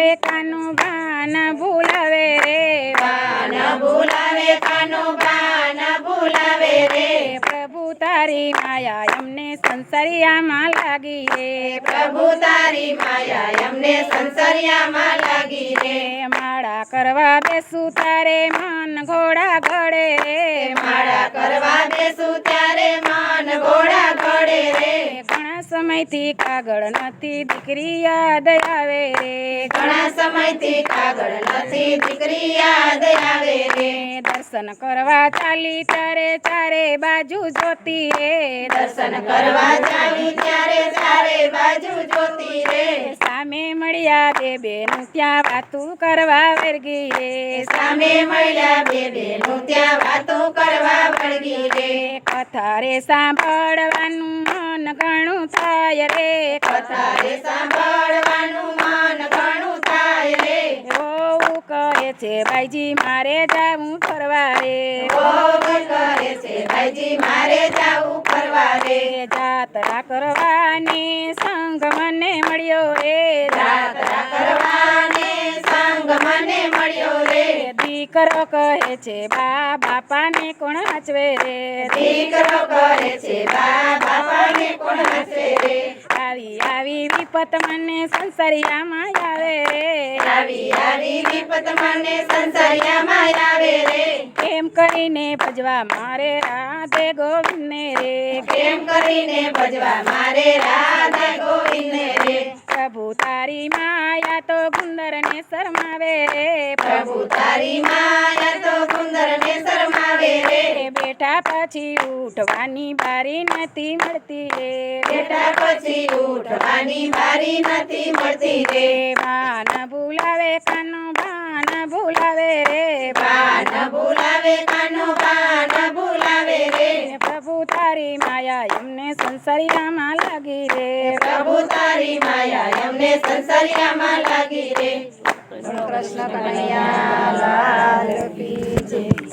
ભૂલાવે કાનો બાન ભૂલાવે રે બાન ભૂલાવે કાનો બાન ભૂલાવે રે પ્રભુ તારી માયા અમને સંસારિયામાં લાગી રે પ્રભુ તારી માયા અમને સંસારિયામાં લાગી રે માળા કરવા બેસું તારે મન ઘોડા ઘડે રે માળા કરવા બેસું ત્યારે મન ઘોડા ઘડે રે ઘણા સમયથી કાગળ નથી દીકરી યાદ આવે રે ઘણા સમયથી કાગળ નથી દીકરી યાદ આવે રે દર્શન કરવા ચાલી ત્યારે ચારે બાજુ જોતી રે દર્શન કરવા ચાલી ત્યારે ચારે બાજુ જોતી રે સામે મળ્યા બે બેનું ત્યાં વાતું કરવા વર્ગી રે સામે મળ્યા બે બેનું ત્યાં વાતો કરવા વળગી રે કથા રે સાંભળવાનું મન ઘણું થાય રે કથા રે સાંભળવાનું મન ઘણું થાય રે એવું કહે છે ભાઈજી મારે જાવું ફરવા રે ભોગ કરે છે ભાઈજી મારે જાવું ફરવા રે જાત્રા કરવાની સંગ મને મળ્યો રે જાત્રા કરવાને સંગ મને મળ્યો રે દીકરો કહે છે બા બાપાને કોણ હચવે રે દીકરો કરે છે બા બાપાને કોણ હસે રે આવી આવી વિપત મને સંસારિયામાં આવે રે આવી આવી વિપત મને સંસારિયામાં આવે રે એમ કરીને ભજવા મારે રાધે ગોવિંદને રે કેમ કરીને ભજવા મારે રાધા ગોવિંદને રે પ્રભુ તારી માયા તો ગુંદરને શરમાવે રે પ્રભુ તારી માયા તો ગુંદરને શરમાવે રે બેઠા પછી ઉઠવાની બારી નથી મળતી રે બેટા પછી ઉઠવાની બારી નથી મળતી રે બાન ભૂલાવે કાનો બાન ભૂલાવે રે બાન ભૂલાવે કાનો બાન ભૂલાવે રે પ્રભુ તારી માયા એમને સંસારિયામાં લાગી રે પ્રભુ તારી માયા અમને સંસારિયામાં લાગી રે કૃષ્ણ કનૈયા લાલ કી જય.